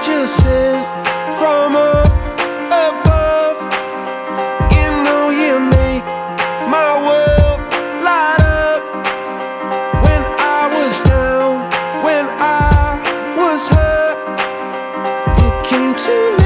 angel sent from up above. You know you make my world light up. When I was down, when I was hurt, you came to me.